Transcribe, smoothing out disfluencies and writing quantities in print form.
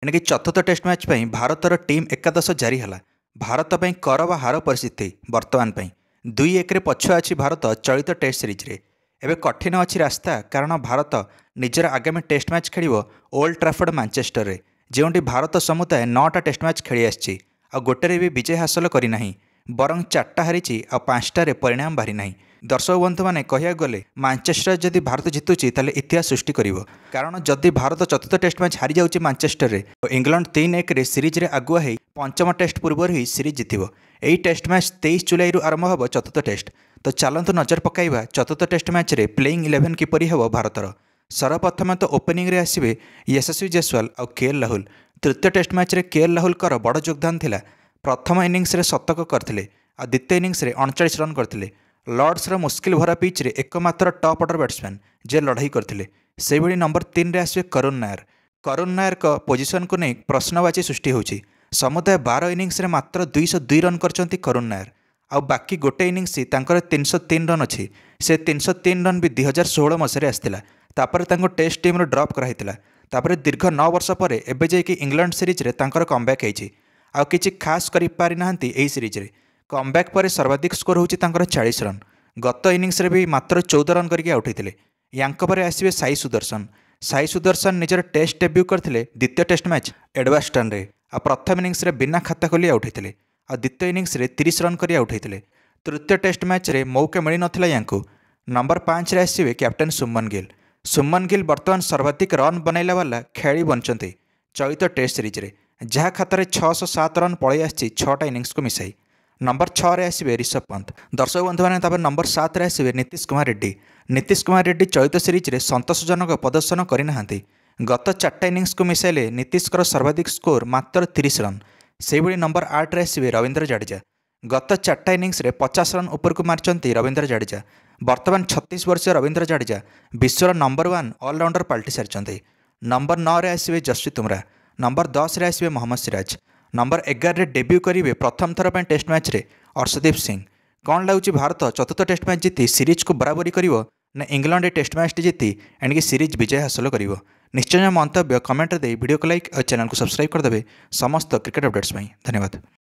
एणिक चतुर्थ test match पर भारतर team एकादश जारी है। भारत पर कर व हार परिस्थिति बर्तमान 2-1 पछुआ अच्छी भारत चलित टेस्ट सीरीज रे। एवं कठिन अच्छी रास्ता कारण भारत निजर आगामी टेस्ट मैच खेल ओल्ड ट्राफोर्ड मैनचेस्टर रे, जो भारत समुदाय 9टा टेस्ट मैच खेली आसी गोटे भी विजय हासिल करना, बरं 4टा हारी आ 5टारे परिणाम बाहरी ना। दर्शक बंधु मैंने कह गले मैनचेस्टर जदि भारत जितुची ताले इतिहास सृष्टि करिवो, कारण जदि भारत चतुर्थ टेस्ट मैच हारी जाउची मैनचेस्टर रे, इंग्लैंड 3-1 रे सीरीज रे आगुआ है पंचम टेस्ट पूर्व ही सीरीज जितिबो। एही टेस्ट मैच 23 जुलाई रु आरंभ होब चतुर्थ टेस्ट। तो चलतु नजर पकाइबा चतुर्थ टेस्ट मैच रे प्लेइंग 11 किपरि हेबो भारतर। सर्वप्रथम तो ओपनिंग रे आसीबे यशस्वी जायसवाल और केएल राहुल। तृतीय टेस्ट मैच रे केएल राहुल कर बड़ योगदान थिला। प्रथम इनिंग्स रे शतक करथिले आ द्वितीय इनिंग्स रे 39 रन करथिले। लॉर्ड्स मुश्किल भरा पिच रे एकमात्र टॉप ऑर्डर बैट्समैन जे लड़ाई करथिले। से भली नंबर 3 रे आसीबे करुण नायर। करुण नायर को पोजिशन को नहीं प्रश्नवाची सृष्टि होची। समुदाय 12 इनिंग्स रे मात्र 202 रन करचंती करुण नायर, आ बाकी गोटे इनिंग्स तांकर 303 रन अच्छी। से 303 रन भी 2016 मसीह आसला। तापर तांको टेस्ट टीम रो ड्रॉप कराइतिला। तापर दीर्घ 9 वर्ष पर एबे जाइकी इंग्लैंड सीरीज रे तांकर कमबैक होईची। आ किछि खास करि पारि नाहंती एही सीरीज रे। कमबैक पर सर्वाधिक स्कोर होची तांकर 40 रन। गत इनिंग्स रे भी मात्र 14 रन करके आउट होइतिले। यांक पर आसीबे साई सुदर्शन। साई सुदर्शन निजर टेस्ट डेब्यू करथिले द्वितीय टेस्ट मैच एडवास्टन रे। आ प्रथम इनिंग्स रे बिना खाता खोली आउट होइतिले। आ द्वितीय इनिंग्स रे 30 रन करी आउट होइतिले। तृतीय टेस्ट मैच रे मौका मिली नथिला यांकु। नंबर 5 रे आसीबे कैप्टन सुमन गिल। सुमन गिल वर्तमान सर्वाधिक रन बनैला वाला खेली बनचंती चलित टेस्ट सीरीज रे, जहाँ खातार 607 रन पलि आसी 6टा इनिंग्स को मिसाई। नंबर 6 रे आसीबे ऋषभ पंत। दर्शक बंधु मैंने तापर नंबर 7 रे आसीबे नीतीश कुमार रेड्डी। नीतीश कुमार रेड्डी चलित सीरीज रे संतोषजनक प्रदर्शन करिनाहांती। गत 4टा इनिंग्स को मिसाइले नीतीश सर्वाधिक स्कोर मात्र 30 रन। से भली नंबर 8 रे आसीबे रविंद्र जडेजा। गत 4टा इनिंग्स रे 50 रन ऊपर को मारचंती रविंद्र जडेजा। वर्तमान 36 वर्षीय रविंद्र जडेजा विश्वर नंबर 1 ऑलराउंडर पलटि सारी। नंबर 9 रे आसीबे जसप्रीत बुमराह। नंबर 10 रे आसीबे मोहम्मद सिराज। नंबर 11 रे डेब्यू करेंगे प्रथम थर पर टेस्ट मैच रे अर्शदीप सिंह। कौन लगुच भारत चतुर्थ टेस्ट मैच जीति सीरीज को बराबरी करिवो ना इंग्लैंड टेस्ट मैच टी जीति एणिक सीरीज विजय हासिल करिवो? निश्चय मंतव्य कमेंट दे वीडियो को लाइक और चैनल को सब्सक्राइब करदे समस्त क्रिकेट अपडेट्स। धन्यवाद।